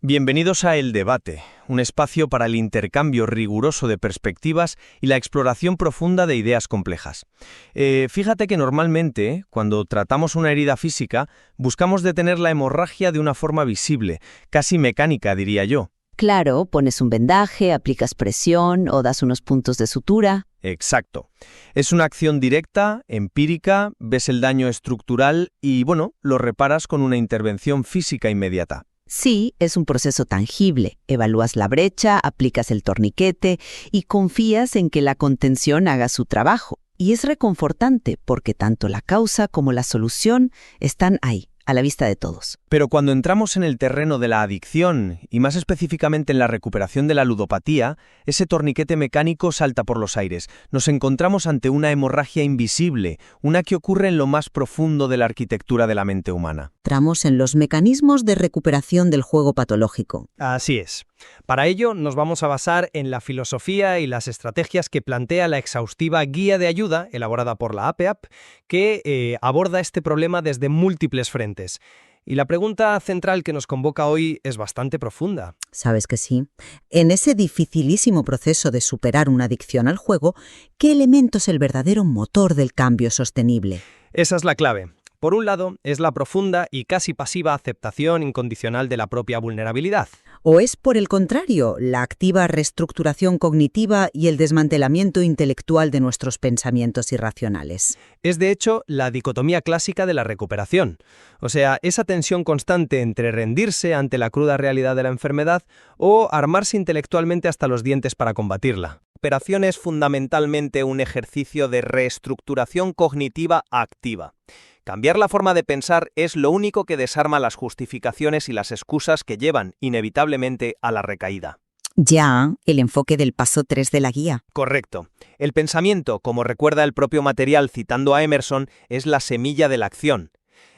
Bienvenidos a El Debate, un espacio para el intercambio riguroso de perspectivas y la exploración profunda de ideas complejas. Fíjate que normalmente, cuando tratamos una herida física, buscamos detener la hemorragia de una forma visible, casi mecánica, diría yo. Claro, pones un vendaje, aplicas presión o das unos puntos de sutura. Exacto. Es una acción directa, empírica, ves el daño estructural y, lo reparas con una intervención física inmediata. Sí, es un proceso tangible. Evalúas la brecha, aplicas el torniquete y confías en que la contención haga su trabajo. Y es reconfortante porque tanto la causa como la solución están ahí, a la vista de todos. Pero cuando entramos en el terreno de la adicción, y más específicamente en la recuperación de la ludopatía, ese torniquete mecánico salta por los aires. Nos encontramos ante una hemorragia invisible, una que ocurre en lo más profundo de la arquitectura de la mente humana. Entramos en los mecanismos de recuperación del juego patológico. Así es. Para ello nos vamos a basar en la filosofía y las estrategias que plantea la exhaustiva guía de ayuda elaborada por la APEAP, que aborda este problema desde múltiples frentes. Y la pregunta central que nos convoca hoy es bastante profunda. Sabes que sí. En ese dificilísimo proceso de superar una adicción al juego, ¿qué elemento es el verdadero motor del cambio sostenible? Esa es la clave. Por un lado, es la profunda y casi pasiva aceptación incondicional de la propia vulnerabilidad. ¿O es, por el contrario, la activa reestructuración cognitiva y el desmantelamiento intelectual de nuestros pensamientos irracionales? Es, de hecho, la dicotomía clásica de la recuperación. O sea, esa tensión constante entre rendirse ante la cruda realidad de la enfermedad o armarse intelectualmente hasta los dientes para combatirla. La recuperación es fundamentalmente un ejercicio de reestructuración cognitiva activa. Cambiar la forma de pensar es lo único que desarma las justificaciones y las excusas que llevan, inevitablemente, a la recaída. Ya, el enfoque del paso 3 de la guía. Correcto. El pensamiento, como recuerda el propio material citando a Emerson, es la semilla de la acción.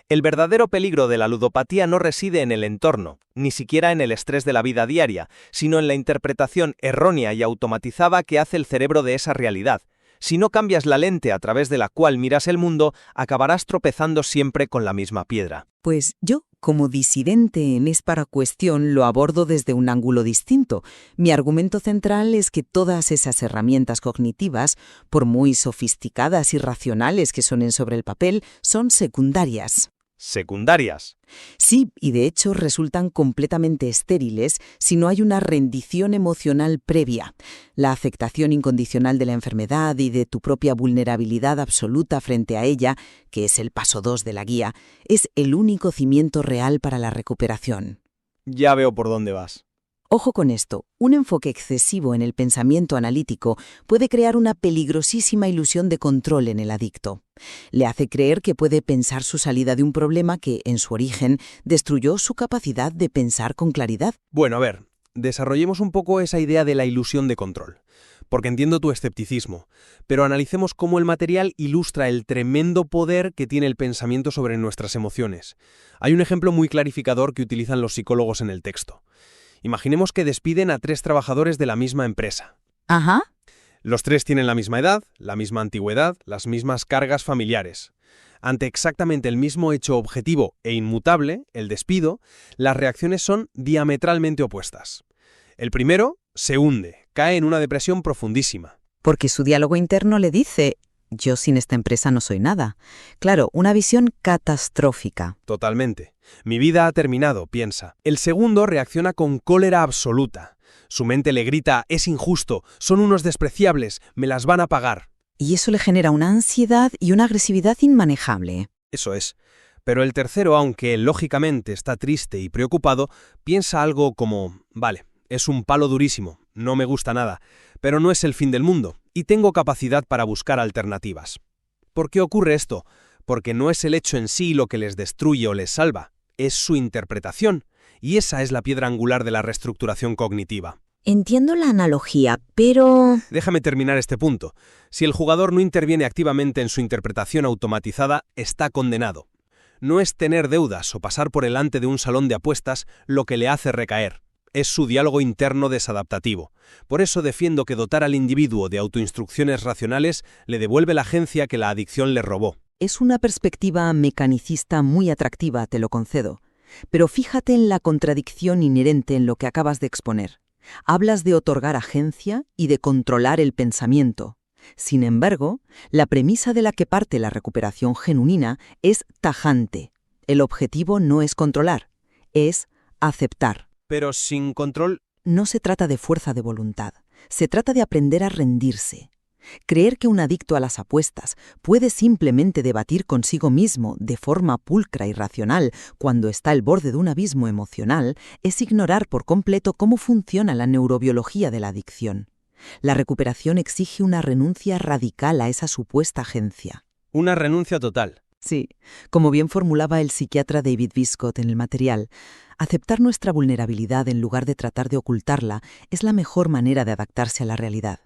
El verdadero peligro de la ludopatía no reside en el entorno, ni siquiera en el estrés de la vida diaria, sino en la interpretación errónea y automatizada que hace el cerebro de esa realidad. Si no cambias la lente a través de la cual miras el mundo, acabarás tropezando siempre con la misma piedra. Pues yo, como disidente en esta cuestión, lo abordo desde un ángulo distinto. Mi argumento central es que todas esas herramientas cognitivas, por muy sofisticadas y racionales que sonen sobre el papel, son secundarias. ¿Secundarias? Sí, y de hecho resultan completamente estériles si no hay una rendición emocional previa. La aceptación incondicional de la enfermedad y de tu propia vulnerabilidad absoluta frente a ella, que es el paso 2 de la guía, es el único cimiento real para la recuperación. Ya veo por dónde vas. Ojo con esto, un enfoque excesivo en el pensamiento analítico puede crear una peligrosísima ilusión de control en el adicto. Le hace creer que puede pensar su salida de un problema que, en su origen, destruyó su capacidad de pensar con claridad. Bueno, a ver, desarrollemos un poco esa idea de la ilusión de control, porque entiendo tu escepticismo, pero analicemos cómo el material ilustra el tremendo poder que tiene el pensamiento sobre nuestras emociones. Hay un ejemplo muy clarificador que utilizan los psicólogos en el texto. Imaginemos que despiden a 3 trabajadores de la misma empresa. Ajá. Los 3 tienen la misma edad, la misma antigüedad, las mismas cargas familiares. Ante exactamente el mismo hecho objetivo e inmutable, el despido, las reacciones son diametralmente opuestas. El primero se hunde, cae en una depresión profundísima. Porque su diálogo interno le dice: yo sin esta empresa no soy nada. Claro, una visión catastrófica. Totalmente. Mi vida ha terminado, piensa. El segundo reacciona con cólera absoluta. Su mente le grita: es injusto, son unos despreciables, me las van a pagar. Y eso le genera una ansiedad y una agresividad inmanejable. Eso es. Pero el tercero, aunque lógicamente está triste y preocupado, piensa algo como: vale, es un palo durísimo, no me gusta nada, pero no es el fin del mundo, y tengo capacidad para buscar alternativas. ¿Por qué ocurre esto? Porque no es el hecho en sí lo que les destruye o les salva, es su interpretación, y esa es la piedra angular de la reestructuración cognitiva. Entiendo la analogía, pero... Déjame terminar este punto. Si el jugador no interviene activamente en su interpretación automatizada, está condenado. No es tener deudas o pasar por delante de un salón de apuestas lo que le hace recaer. Es su diálogo interno desadaptativo. Por eso defiendo que dotar al individuo de autoinstrucciones racionales le devuelve la agencia que la adicción le robó. Es una perspectiva mecanicista muy atractiva, te lo concedo. Pero fíjate en la contradicción inherente en lo que acabas de exponer. Hablas de otorgar agencia y de controlar el pensamiento. Sin embargo, la premisa de la que parte la recuperación genuina es tajante. El objetivo no es controlar, es aceptar. Pero sin control. No se trata de fuerza de voluntad, se trata de aprender a rendirse. Creer que un adicto a las apuestas puede simplemente debatir consigo mismo de forma pulcra y racional cuando está al borde de un abismo emocional es ignorar por completo cómo funciona la neurobiología de la adicción. La recuperación exige una renuncia radical a esa supuesta agencia. Una renuncia total. Sí, como bien formulaba el psiquiatra David Biscott en el material, aceptar nuestra vulnerabilidad en lugar de tratar de ocultarla es la mejor manera de adaptarse a la realidad.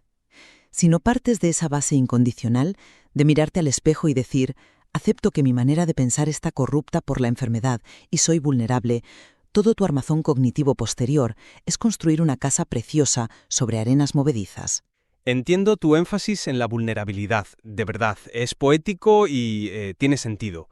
Si no partes de esa base incondicional, de mirarte al espejo y decir, acepto que mi manera de pensar está corrupta por la enfermedad y soy vulnerable, todo tu armazón cognitivo posterior es construir una casa preciosa sobre arenas movedizas. Entiendo tu énfasis en la vulnerabilidad, de verdad, es poético y tiene sentido.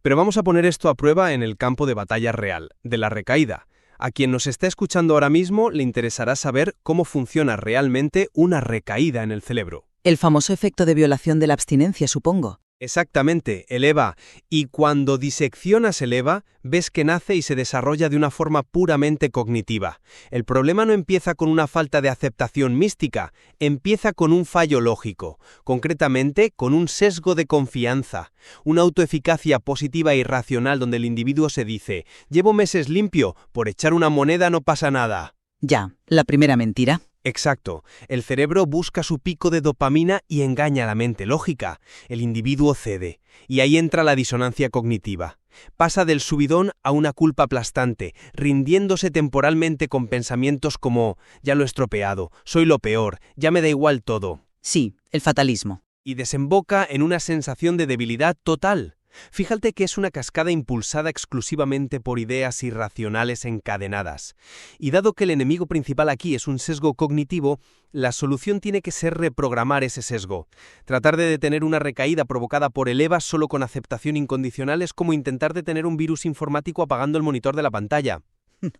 Pero vamos a poner esto a prueba en el campo de batalla real, de la recaída. A quien nos está escuchando ahora mismo le interesará saber cómo funciona realmente una recaída en el cerebro. El famoso efecto de violación de la abstinencia, supongo. Exactamente, el EVA. Y cuando diseccionas el EVA, ves que nace y se desarrolla de una forma puramente cognitiva. El problema no empieza con una falta de aceptación mística, empieza con un fallo lógico, concretamente con un sesgo de confianza, una autoeficacia positiva e irracional donde el individuo se dice, llevo meses limpio, por echar una moneda no pasa nada. Ya, la primera mentira. Exacto. El cerebro busca su pico de dopamina y engaña a la mente lógica. El individuo cede. Y ahí entra la disonancia cognitiva. Pasa del subidón a una culpa aplastante, rindiéndose temporalmente con pensamientos como «ya lo he estropeado», «soy lo peor», «ya me da igual todo». Sí, el fatalismo. Y desemboca en una sensación de debilidad total. Fíjate que es una cascada impulsada exclusivamente por ideas irracionales encadenadas. Y dado que el enemigo principal aquí es un sesgo cognitivo, la solución tiene que ser reprogramar ese sesgo. Tratar de detener una recaída provocada por el EVA solo con aceptación incondicional es como intentar detener un virus informático apagando el monitor de la pantalla.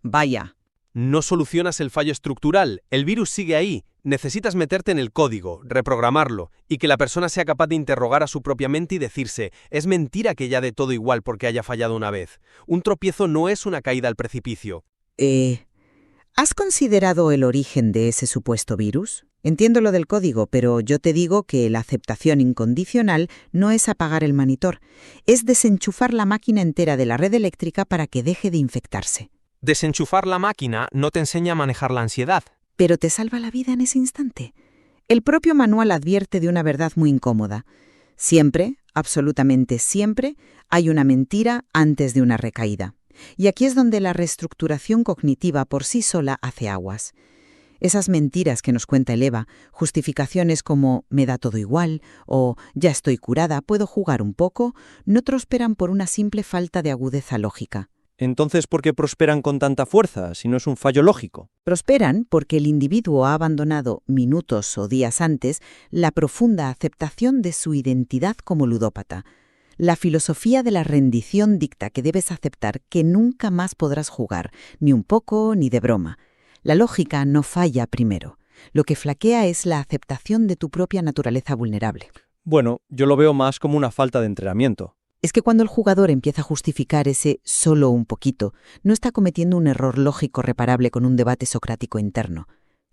Vaya. No solucionas el fallo estructural, el virus sigue ahí. Necesitas meterte en el código, reprogramarlo, y que la persona sea capaz de interrogar a su propia mente y decirse, es mentira que ya dé todo igual porque haya fallado una vez. Un tropiezo no es una caída al precipicio. ¿Has considerado el origen de ese supuesto virus? Entiendo lo del código, pero yo te digo que la aceptación incondicional no es apagar el monitor, es desenchufar la máquina entera de la red eléctrica para que deje de infectarse. Desenchufar la máquina no te enseña a manejar la ansiedad. Pero te salva la vida en ese instante. El propio manual advierte de una verdad muy incómoda. Siempre, absolutamente siempre, hay una mentira antes de una recaída. Y aquí es donde la reestructuración cognitiva por sí sola hace aguas. Esas mentiras que nos cuenta el EVA, justificaciones como «me da todo igual» o «ya estoy curada, puedo jugar un poco», no prosperan por una simple falta de agudeza lógica. Entonces, ¿por qué prosperan con tanta fuerza, si no es un fallo lógico? Prosperan porque el individuo ha abandonado, minutos o días antes, la profunda aceptación de su identidad como ludópata. La filosofía de la rendición dicta que debes aceptar que nunca más podrás jugar, ni un poco ni de broma. La lógica no falla primero. Lo que flaquea es la aceptación de tu propia naturaleza vulnerable. Bueno, yo lo veo más como una falta de entrenamiento. Es que cuando el jugador empieza a justificar ese solo un poquito, no está cometiendo un error lógico reparable con un debate socrático interno.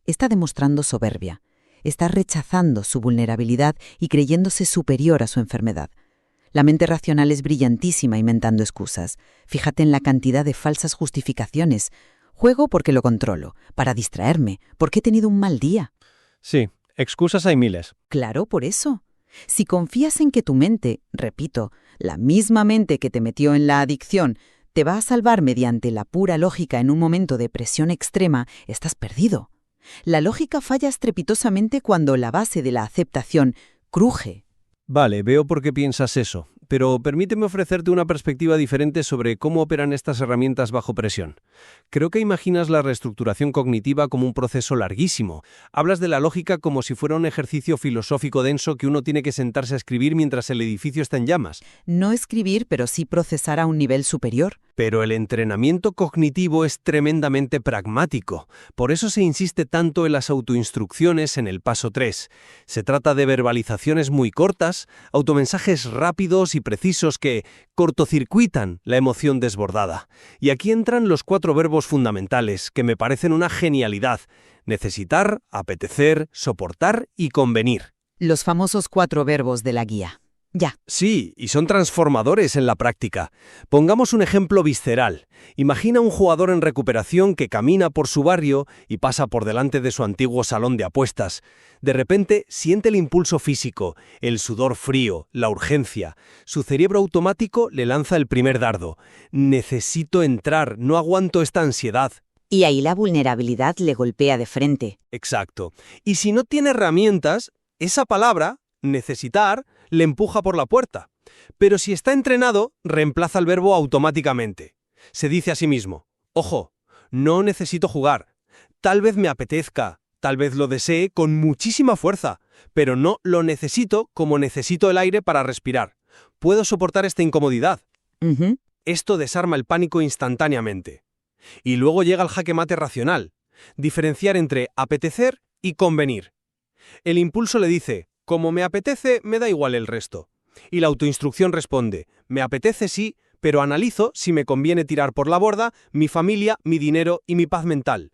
Está demostrando soberbia. Está rechazando su vulnerabilidad y creyéndose superior a su enfermedad. La mente racional es brillantísima inventando excusas. Fíjate en la cantidad de falsas justificaciones. Juego porque lo controlo, para distraerme, porque he tenido un mal día. Sí, excusas hay miles. Claro, por eso. Si confías en que tu mente, repito, la misma mente que te metió en la adicción, te va a salvar mediante la pura lógica en un momento de presión extrema, estás perdido. La lógica falla estrepitosamente cuando la base de la aceptación cruje. Vale, veo por qué piensas eso. pero permíteme ofrecerte una perspectiva diferente sobre cómo operan estas herramientas bajo presión. Creo que imaginas la reestructuración cognitiva como un proceso larguísimo. Hablas de la lógica como si fuera un ejercicio filosófico denso que uno tiene que sentarse a escribir mientras el edificio está en llamas. No escribir, pero sí procesar a un nivel superior. Pero el entrenamiento cognitivo es tremendamente pragmático. Por eso se insiste tanto en las autoinstrucciones en el paso 3. Se trata de verbalizaciones muy cortas, automensajes rápidos y precisos que cortocircuitan la emoción desbordada. Y aquí entran los 4 verbos fundamentales, que me parecen una genialidad: necesitar, apetecer, soportar y convenir. Los famosos 4 verbos de la guía. Ya. Sí, y son transformadores en la práctica. Pongamos un ejemplo visceral. Imagina un jugador en recuperación que camina por su barrio y pasa por delante de su antiguo salón de apuestas. De repente siente el impulso físico, el sudor frío, la urgencia. Su cerebro automático le lanza el primer dardo. Necesito entrar, no aguanto esta ansiedad. Y ahí la vulnerabilidad le golpea de frente. Exacto. Y si no tiene herramientas, esa palabra, necesitar, le empuja por la puerta. Pero si está entrenado, reemplaza el verbo automáticamente. Se dice a sí mismo: ojo, no necesito jugar. Tal vez me apetezca, tal vez lo desee con muchísima fuerza, pero no lo necesito como necesito el aire para respirar. Puedo soportar esta incomodidad. Esto desarma el pánico instantáneamente. Y luego llega el jaque mate racional: diferenciar entre apetecer y convenir. El impulso le dice: como me apetece, me da igual el resto. Y la autoinstrucción responde: me apetece sí, pero analizo si me conviene tirar por la borda mi familia, mi dinero y mi paz mental.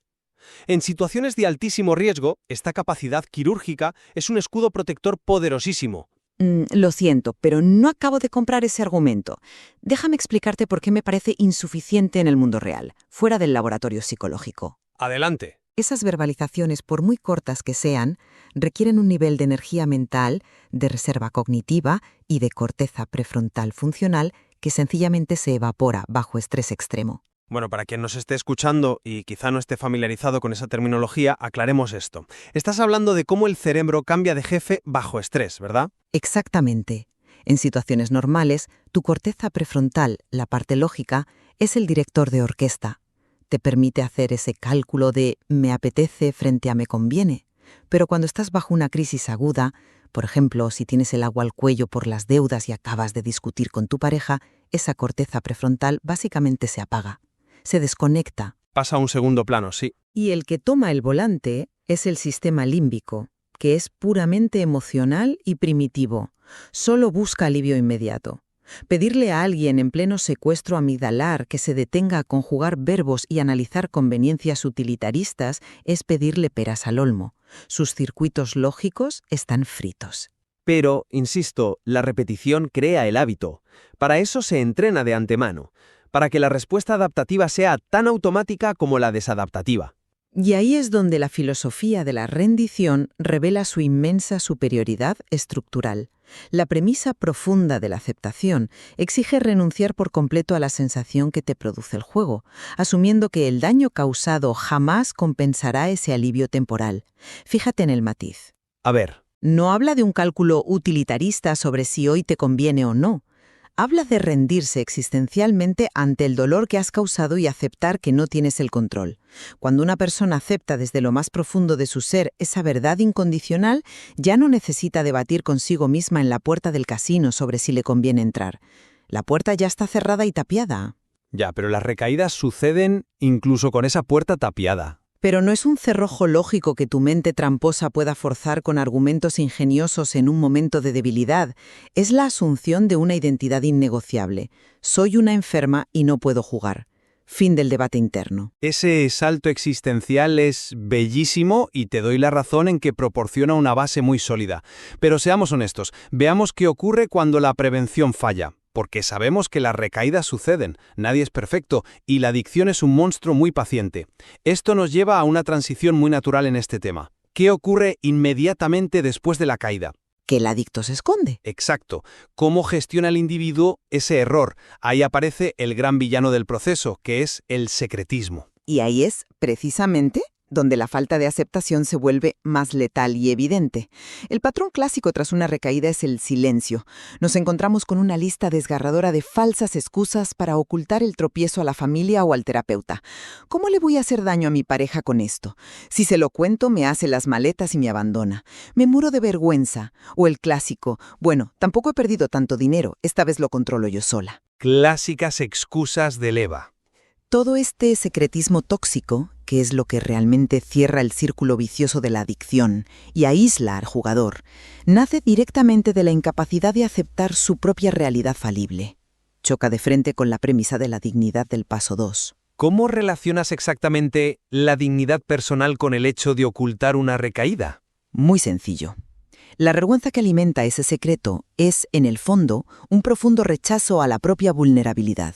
En situaciones de altísimo riesgo, esta capacidad quirúrgica es un escudo protector poderosísimo. Lo siento, pero no acabo de comprar ese argumento. Déjame explicarte por qué me parece insuficiente en el mundo real, fuera del laboratorio psicológico. Adelante. Esas verbalizaciones, por muy cortas que sean, requieren un nivel de energía mental, de reserva cognitiva y de corteza prefrontal funcional que sencillamente se evapora bajo estrés extremo. Bueno, para quien nos esté escuchando y quizá no esté familiarizado con esa terminología, aclaremos esto. Estás hablando de cómo el cerebro cambia de jefe bajo estrés, ¿verdad? Exactamente. En situaciones normales, tu corteza prefrontal, la parte lógica, es el director de orquesta. Te permite hacer ese cálculo de me apetece frente a me conviene. Pero cuando estás bajo una crisis aguda, por ejemplo, si tienes el agua al cuello por las deudas y acabas de discutir con tu pareja, esa corteza prefrontal básicamente se apaga. Se desconecta. Pasa a un segundo plano, sí. Y el que toma el volante es el sistema límbico, que es puramente emocional y primitivo. Solo busca alivio inmediato. Pedirle a alguien en pleno secuestro amigdalar que se detenga a conjugar verbos y analizar conveniencias utilitaristas es pedirle peras al olmo. Sus circuitos lógicos están fritos. Pero, insisto, la repetición crea el hábito. Para eso se entrena de antemano, para que la respuesta adaptativa sea tan automática como la desadaptativa. Y ahí es donde la filosofía de la rendición revela su inmensa superioridad estructural. La premisa profunda de la aceptación exige renunciar por completo a la sensación que te produce el juego, asumiendo que el daño causado jamás compensará ese alivio temporal. Fíjate en el matiz. A ver. No habla de un cálculo utilitarista sobre si hoy te conviene o no. Habla de rendirse existencialmente ante el dolor que has causado y aceptar que no tienes el control. Cuando una persona acepta desde lo más profundo de su ser esa verdad incondicional, ya no necesita debatir consigo misma en la puerta del casino sobre si le conviene entrar. La puerta ya está cerrada y tapiada. Ya, pero las recaídas suceden incluso con esa puerta tapiada. Pero no es un cerrojo lógico que tu mente tramposa pueda forzar con argumentos ingeniosos en un momento de debilidad. Es la asunción de una identidad innegociable. Soy una enferma y no puedo jugar. Fin del debate interno. Ese salto existencial es bellísimo y te doy la razón en que proporciona una base muy sólida. Pero seamos honestos, veamos qué ocurre cuando la prevención falla. Porque sabemos que las recaídas suceden, nadie es perfecto y la adicción es un monstruo muy paciente. Esto nos lleva a una transición muy natural en este tema. ¿Qué ocurre inmediatamente después de la caída? Que el adicto se esconde. Exacto. ¿Cómo gestiona el individuo ese error? Ahí aparece el gran villano del proceso, que es el secretismo. Y ahí es, precisamente, donde la falta de aceptación se vuelve más letal y evidente. El patrón clásico tras una recaída es el silencio. Nos encontramos con una lista desgarradora de falsas excusas para ocultar el tropiezo a la familia o al terapeuta. ¿Cómo le voy a hacer daño a mi pareja con esto? Si se lo cuento, me hace las maletas y me abandona. Me muero de vergüenza. O el clásico, bueno, tampoco he perdido tanto dinero, esta vez lo controlo yo sola. Clásicas excusas del Eva. Todo este secretismo tóxico, que es lo que realmente cierra el círculo vicioso de la adicción y aísla al jugador, nace directamente de la incapacidad de aceptar su propia realidad falible. Choca de frente con la premisa de la dignidad del paso 2. ¿Cómo relacionas exactamente la dignidad personal con el hecho de ocultar una recaída? Muy sencillo. La vergüenza que alimenta ese secreto es, en el fondo, un profundo rechazo a la propia vulnerabilidad.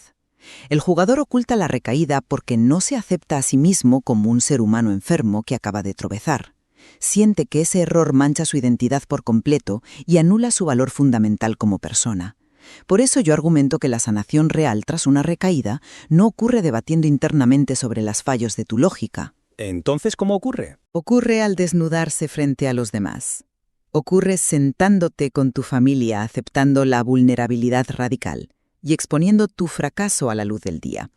El jugador oculta la recaída porque no se acepta a sí mismo como un ser humano enfermo que acaba de tropezar. Siente que ese error mancha su identidad por completo y anula su valor fundamental como persona. Por eso yo argumento que la sanación real tras una recaída no ocurre debatiendo internamente sobre los fallos de tu lógica. Entonces, ¿cómo ocurre? Ocurre al desnudarse frente a los demás. Ocurre sentándote con tu familia aceptando la vulnerabilidad radical y exponiendo tu fracaso a la luz del día.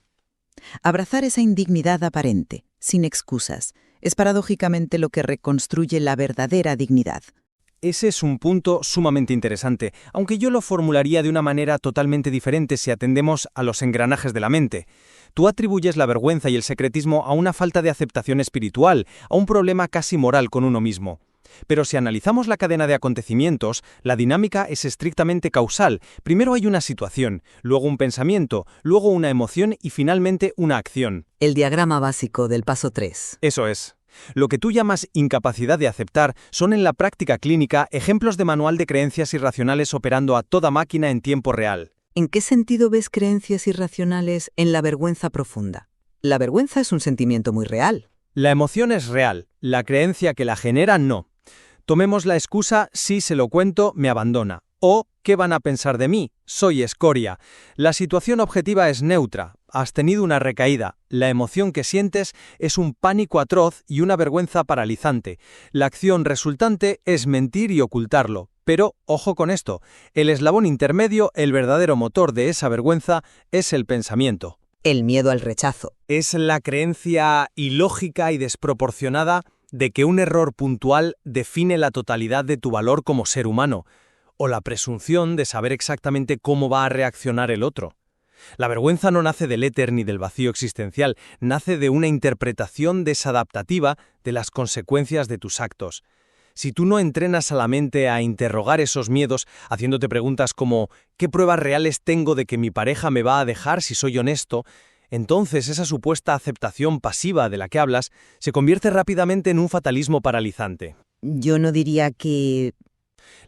Abrazar esa indignidad aparente, sin excusas, es paradójicamente lo que reconstruye la verdadera dignidad. Ese es un punto sumamente interesante, aunque yo lo formularía de una manera totalmente diferente si atendemos a los engranajes de la mente. Tú atribuyes la vergüenza y el secretismo a una falta de aceptación espiritual, a un problema casi moral con uno mismo. Pero si analizamos la cadena de acontecimientos, la dinámica es estrictamente causal. Primero hay una situación, luego un pensamiento, luego una emoción y finalmente una acción. El diagrama básico del paso 3. Eso es. Lo que tú llamas incapacidad de aceptar son en la práctica clínica ejemplos de manual de creencias irracionales operando a toda máquina en tiempo real. ¿En qué sentido ves creencias irracionales en la vergüenza profunda? La vergüenza es un sentimiento muy real. La emoción es real, la creencia que la genera no. Tomemos la excusa, si se lo cuento, me abandona. O, ¿qué van a pensar de mí? Soy escoria. La situación objetiva es neutra. Has tenido una recaída. La emoción que sientes es un pánico atroz y una vergüenza paralizante. La acción resultante es mentir y ocultarlo. Pero, ojo con esto, el eslabón intermedio, el verdadero motor de esa vergüenza, es el pensamiento. El miedo al rechazo. Es la creencia ilógica y desproporcionada de que un error puntual define la totalidad de tu valor como ser humano, o la presunción de saber exactamente cómo va a reaccionar el otro. La vergüenza no nace del éter ni del vacío existencial, nace de una interpretación desadaptativa de las consecuencias de tus actos. Si tú no entrenas a la mente a interrogar esos miedos, haciéndote preguntas como ¿qué pruebas reales tengo de que mi pareja me va a dejar si soy honesto?, entonces esa supuesta aceptación pasiva de la que hablas se convierte rápidamente en un fatalismo paralizante. Yo no diría que...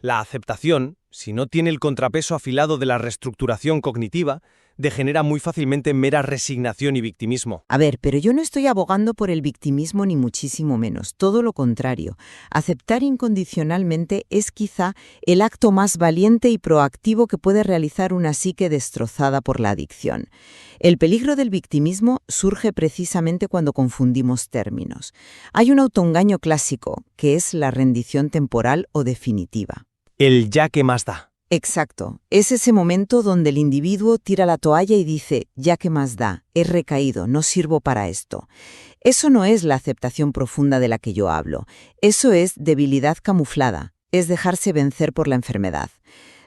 La aceptación, si no tiene el contrapeso afilado de la reestructuración cognitiva, degenera muy fácilmente en mera resignación y victimismo. A ver, pero yo no estoy abogando por el victimismo ni muchísimo menos, todo lo contrario. Aceptar incondicionalmente es quizá el acto más valiente y proactivo que puede realizar una psique destrozada por la adicción. El peligro del victimismo surge precisamente cuando confundimos términos. Hay un autoengaño clásico, que es la rendición temporal o definitiva. El ya que más da. Exacto. Es ese momento donde el individuo tira la toalla y dice, ya que más da, he recaído, no sirvo para esto. Eso no es la aceptación profunda de la que yo hablo. Eso es debilidad camuflada, es dejarse vencer por la enfermedad.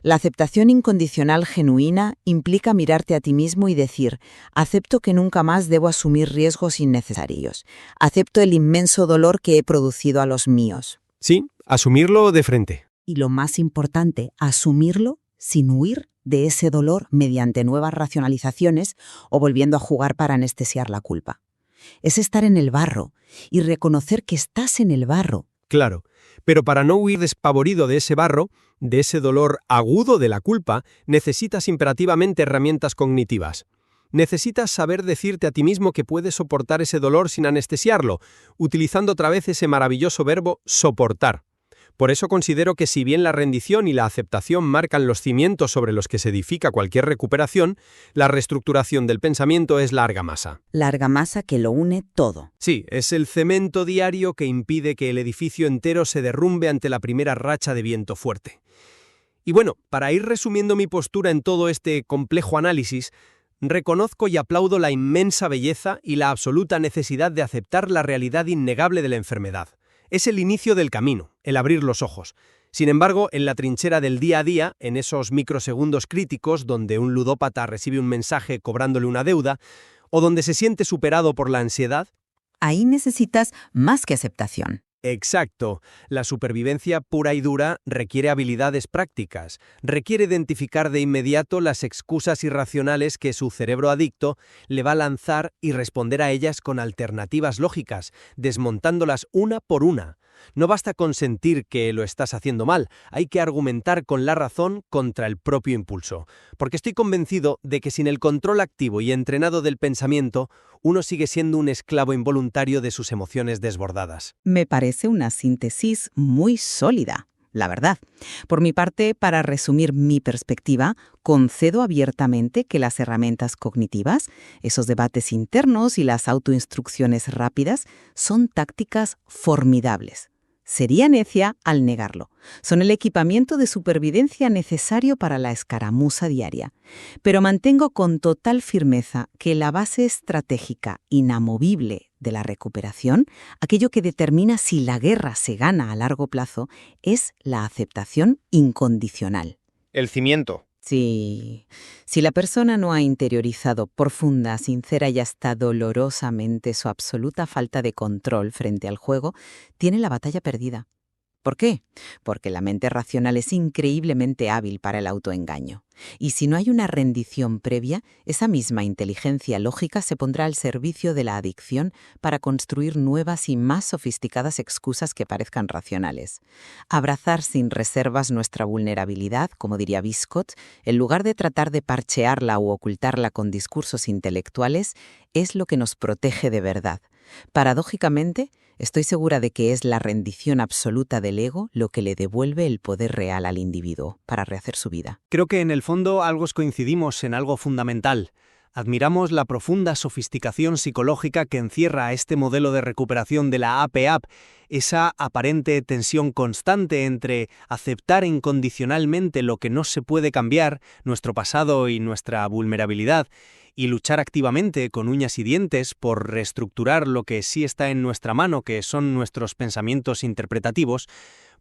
La aceptación incondicional genuina implica mirarte a ti mismo y decir, acepto que nunca más debo asumir riesgos innecesarios. Acepto el inmenso dolor que he producido a los míos. Sí, asumirlo de frente. Y lo más importante, asumirlo sin huir de ese dolor mediante nuevas racionalizaciones o volviendo a jugar para anestesiar la culpa. Es estar en el barro y reconocer que estás en el barro. Claro, pero para no huir despavorido de ese barro, de ese dolor agudo de la culpa, necesitas imperativamente herramientas cognitivas. Necesitas saber decirte a ti mismo que puedes soportar ese dolor sin anestesiarlo, utilizando otra vez ese maravilloso verbo soportar. Por eso considero que si bien la rendición y la aceptación marcan los cimientos sobre los que se edifica cualquier recuperación, la reestructuración del pensamiento es la argamasa. La argamasa que lo une todo. Sí, es el cemento diario que impide que el edificio entero se derrumbe ante la primera racha de viento fuerte. Y bueno, para ir resumiendo mi postura en todo este complejo análisis, reconozco y aplaudo la inmensa belleza y la absoluta necesidad de aceptar la realidad innegable de la enfermedad. Es el inicio del camino, el abrir los ojos. Sin embargo, en la trinchera del día a día, en esos microsegundos críticos donde un ludópata recibe un mensaje cobrándole una deuda, o donde se siente superado por la ansiedad, Ahí necesitas más que aceptación. exacto. La supervivencia pura y dura requiere habilidades prácticas, requiere identificar de inmediato las excusas irracionales que su cerebro adicto le va a lanzar y responder a ellas con alternativas lógicas, desmontándolas una por una. No basta con sentir que lo estás haciendo mal, hay que argumentar con la razón contra el propio impulso. Porque estoy convencido de que sin el control activo y entrenado del pensamiento, uno sigue siendo un esclavo involuntario de sus emociones desbordadas. Me parece una síntesis muy sólida, la verdad. Por mi parte, para resumir mi perspectiva, concedo abiertamente que las herramientas cognitivas, esos debates internos y las autoinstrucciones rápidas, son tácticas formidables. Sería necia al negarlo. Son el equipamiento de supervivencia necesario para la escaramuza diaria. Pero mantengo con total firmeza que la base estratégica inamovible de la recuperación, aquello que determina si la guerra se gana a largo plazo, es la aceptación incondicional. El cimiento. Sí, si la persona no ha interiorizado profunda, sincera y hasta dolorosamente su absoluta falta de control frente al juego, tiene la batalla perdida. ¿Por qué? Porque la mente racional es increíblemente hábil para el autoengaño. Y si no hay una rendición previa, esa misma inteligencia lógica se pondrá al servicio de la adicción para construir nuevas y más sofisticadas excusas que parezcan racionales. Abrazar sin reservas nuestra vulnerabilidad, como diría Viscott, en lugar de tratar de parchearla o ocultarla con discursos intelectuales, es lo que nos protege de verdad. Paradójicamente, estoy segura de que es la rendición absoluta del ego lo que le devuelve el poder real al individuo para rehacer su vida. Creo que en el fondo algo coincidimos en algo fundamental. Admiramos la profunda sofisticación psicológica que encierra este modelo de recuperación de la APAP, esa aparente tensión constante entre aceptar incondicionalmente lo que no se puede cambiar, nuestro pasado y nuestra vulnerabilidad, y luchar activamente con uñas y dientes por reestructurar lo que sí está en nuestra mano, que son nuestros pensamientos interpretativos,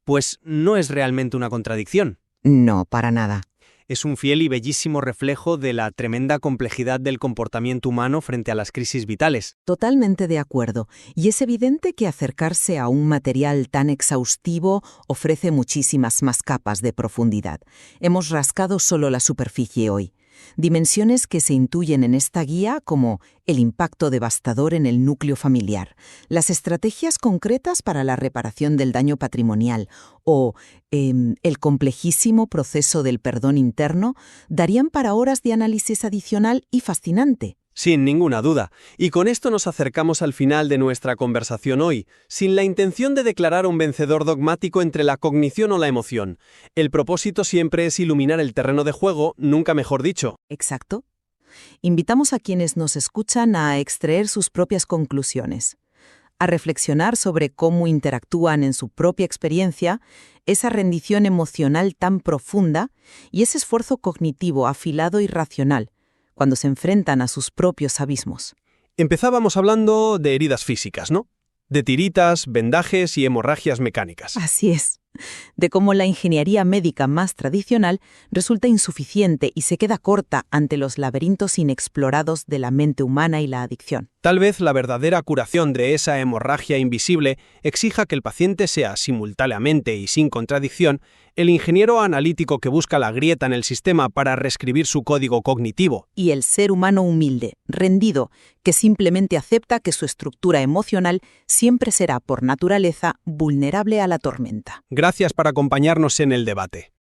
pues no es realmente una contradicción. No, para nada. Es un fiel y bellísimo reflejo de la tremenda complejidad del comportamiento humano frente a las crisis vitales. Totalmente de acuerdo. Y es evidente que acercarse a un material tan exhaustivo ofrece muchísimas más capas de profundidad. Hemos rascado solo la superficie hoy. Dimensiones que se intuyen en esta guía como el impacto devastador en el núcleo familiar, las estrategias concretas para la reparación del daño patrimonial o el complejísimo proceso del perdón interno, darían para horas de análisis adicional y fascinante. Sin ninguna duda. Y con esto nos acercamos al final de nuestra conversación hoy, sin la intención de declarar un vencedor dogmático entre la cognición o la emoción. El propósito siempre es iluminar el terreno de juego, nunca mejor dicho. Exacto. Invitamos a quienes nos escuchan a extraer sus propias conclusiones, a reflexionar sobre cómo interactúan en su propia experiencia esa rendición emocional tan profunda y ese esfuerzo cognitivo afilado y racional, cuando se enfrentan a sus propios abismos. Empezábamos hablando de heridas físicas, ¿no? De tiritas, vendajes y hemorragias mecánicas. Así es. De cómo la ingeniería médica más tradicional resulta insuficiente y se queda corta ante los laberintos inexplorados de la mente humana y la adicción. Tal vez la verdadera curación de esa hemorragia invisible exija que el paciente sea simultáneamente y sin contradicción el ingeniero analítico que busca la grieta en el sistema para reescribir su código cognitivo. Y el ser humano humilde, rendido, que simplemente acepta que su estructura emocional siempre será por naturaleza vulnerable a la tormenta. Gracias por acompañarnos en el debate.